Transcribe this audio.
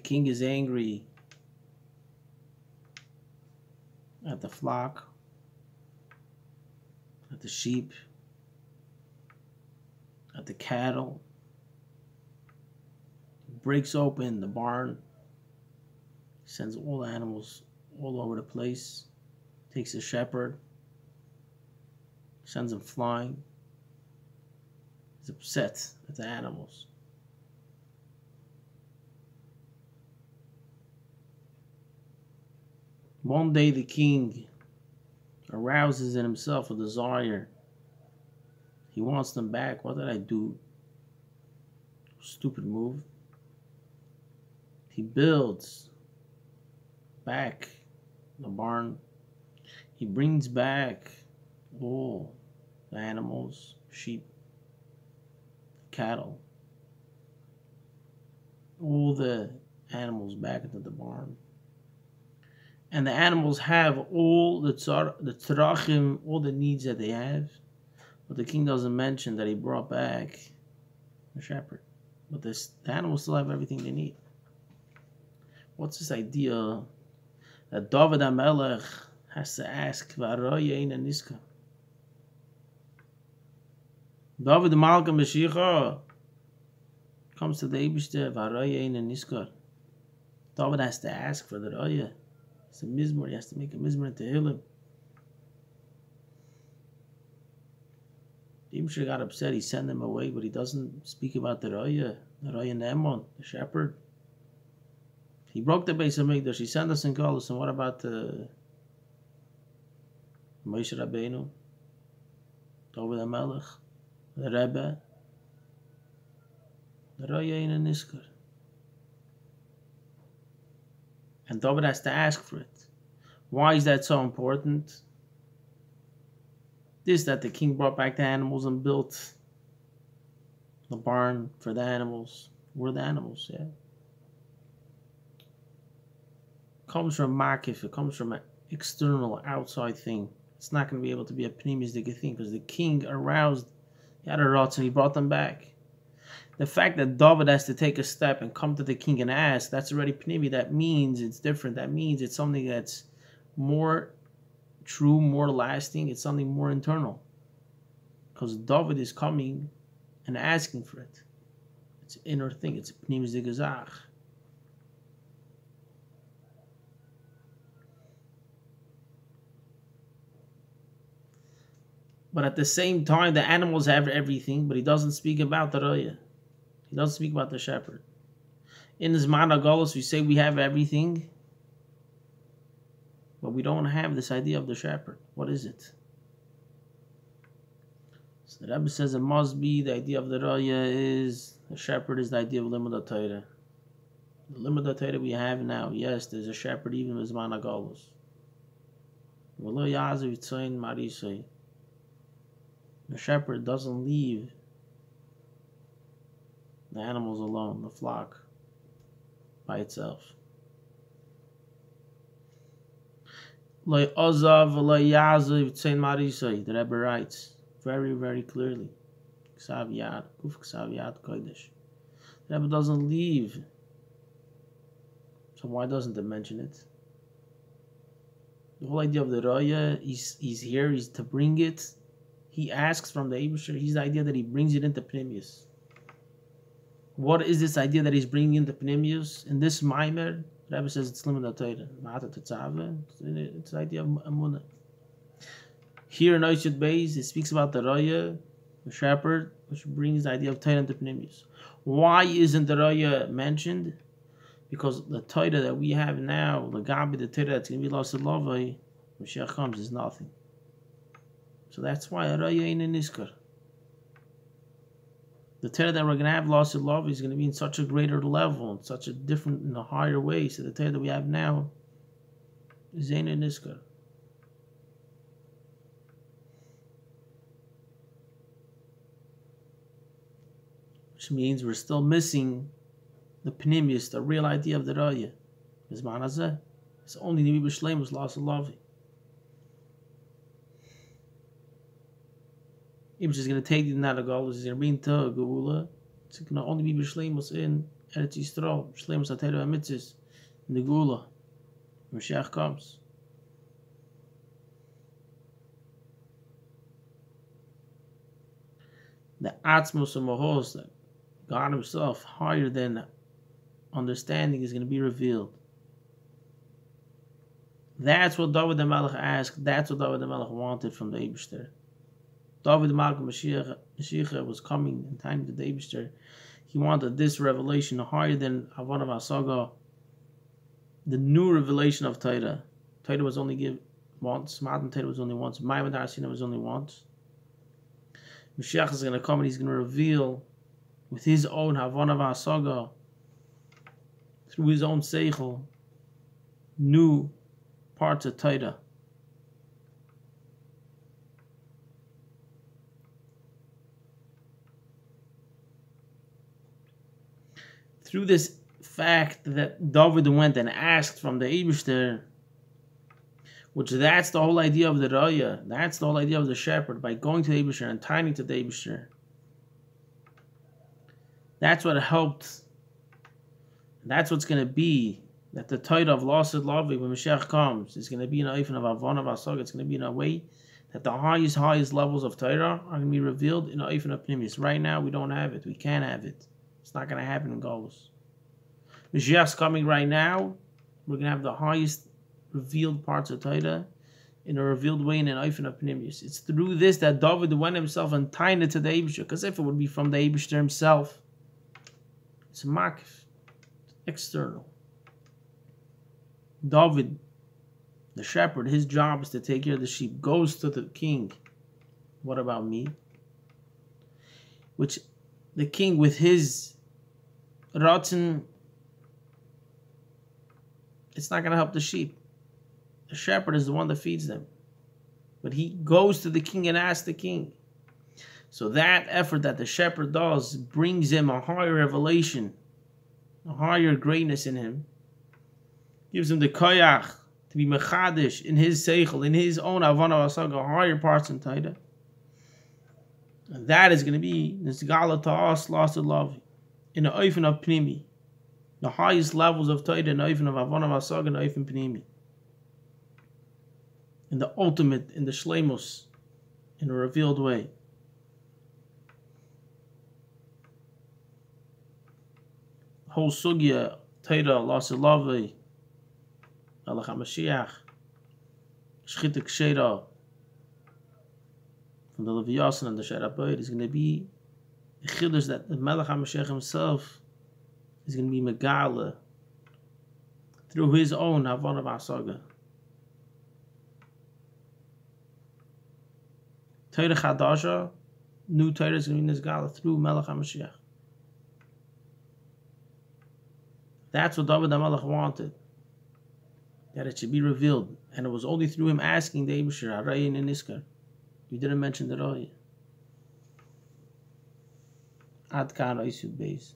The king is angry at the flock, at the sheep, at the cattle. He breaks open the barn, sends all the animals all over the place, takes the shepherd, sends them flying. He's upset at the animals. One day the king arouses in himself a desire. He wants them back. What did I do? Stupid move. He builds back the barn. He brings back all the animals, sheep, cattle, all the animals back into the barn. And the animals have all the tzarachim, all the needs that they have. But the king doesn't mention that he brought back the shepherd. But the animals still have everything they need. What's this idea that David HaMelech has to ask, V'araya eina niska? David Malka Mashiach comes to the Eibishter, V'araya eina niska. David has to ask for the raya. It's a mizmor. He has to make a mizmor into Tehillim. The Eibishter got upset. He sent him away, but he doesn't speak about the raya Ne'eman, the shepherd. He broke the Beis HaMikdash. He sent us in Galus. And what about the Moshe Rabbeinu, David HaMelech, the Rebbe? The raya eina niskar. And David has to ask for it. Why is that so important? This, that the king brought back the animals and built the barn for the animals. We're the animals, yeah. It comes from makif. It comes from an external, outside thing. It's not going to be able to be a pneumistic thing because the king aroused, he had a rots and he brought them back. The fact that David has to take a step and come to the king and ask, that's already pnimi. That means it's different. That means it's something that's more true, more lasting. It's something more internal. Because David is coming and asking for it. It's an inner thing. It's a pnimi zigazach. But at the same time, the animals have everything, but he doesn't speak about the raya. He doesn't speak about the shepherd. In his Managolos, we say we have everything, but we don't have this idea of the shepherd. What is it? So the Rebbe says it must be the idea of the raya is the shepherd is the idea of limud HaTorah. The limud HaTorah we have now, yes, there's a shepherd even in his Managolos. The shepherd doesn't leave the animals alone, the flock, by itself. The Rebbe writes very, very clearly. The Rebbe doesn't leave. So why doesn't it mention it? The whole idea of the raya, he's here, he's to bring it. He asks from the Eibusher, he's the idea that he brings it into Pnimius. What is this idea that he's bringing into Pnimius? In this Maimer, the Rebbe says it's limud HaTorah. It's the idea of Amunah. Here in Oishit Beis, it speaks about the Raya, the shepherd, which brings the idea of Torah into Pnimius. Why isn't the Raya mentioned? Because the Torah that we have now, the Gabi, the Torah that's going to be lost in Lavai, Mashiach comes, is nothing. So that's why Raya ain't in Niskar. The Torah that we're going to have lost in love is going to be in such a greater level, in such a different, in a higher way. So the Torah that we have now is ain't in Niskar. Which means we're still missing the Pnimius, the real idea of the Raya. It's Manazeh. It's only the Mibi Shlem was lost in love. If it's going to take the Nadagal, it's going to bring to Geula. It's going to only be B'Shleimus in Eretz Yisrael, Shleimus HaTorah HaMitzvos, in the Gula, when Mashiach comes. The Atzmos of Mahos, that God Himself, higher than understanding, is going to be revealed. That's what David the Melech asked. That's what David the Melech wanted from the Eibishter. David the Melech Mashiach was coming in time to the Eibishter. He wanted this revelation higher than Avon of Asaga, the new revelation of Torah. Torah was only given once. Matan Torah was only once. Maimon Arsina was only once. Mashiach is going to come and he's going to reveal with his own Havana Vasaga, through his own Seichel, new parts of Torah. Through this fact that David went and asked from the Eibishter, which that's the whole idea of the Raya, that's the whole idea of the shepherd, by going to the Eibishter and turning to the Eibishter. That's what helped. That's what's going to be, that the Torah of Lasid Lavi, when Mashiach comes, is going to be in a Eifin of Avon of Asag. It's going to be in a way that the highest levels of Torah are going to be revealed in a Eifin of Pnimis. Right now, we don't have it. We can't have it. It's not going to happen in Golus. Mashiach's coming right now. We're going to have the highest revealed parts of Torah in a revealed way in an Eifin of Pnimis. It's through this that David went himself and tied it to the Eibishter. Because if it would be from the Eibishter himself, it's a makif, external. David, the shepherd, his job is to take care of the sheep, goes to the king. What about me? Which the king, with his ratzon, it's not going to help the sheep. The shepherd is the one that feeds them. But he goes to the king and asks the king. So that effort that the shepherd does brings him a higher revelation, a higher greatness in him. Gives him the koyach to be mechadish in his seichel, in his own avana vasaga, higher parts in Torah. And that is going to be nisgala to us, lost love, in the oifen of pnimi, the highest levels of Torah, in the oifen of avana vasaga, in the oifen pnimi, in the ultimate, in the shleimus, in a revealed way. Whole sugya Torah lost love. Allah HaMashiach, Shchitik Shera, from the Leviathan and the Sherabayit, is going to be the chiddush that the Melech HaMashiach himself is going to be Megala through his own Havana Vasaga. Torah Chadasha, new Torah is going to be Nizgala through Melech HaMashiach. That's what David HaMelech wanted. That it should be revealed. And it was only through him asking the Eibishter, Harayin and Niskar. You didn't mention the Raya. Ad Kan Oisud Beis.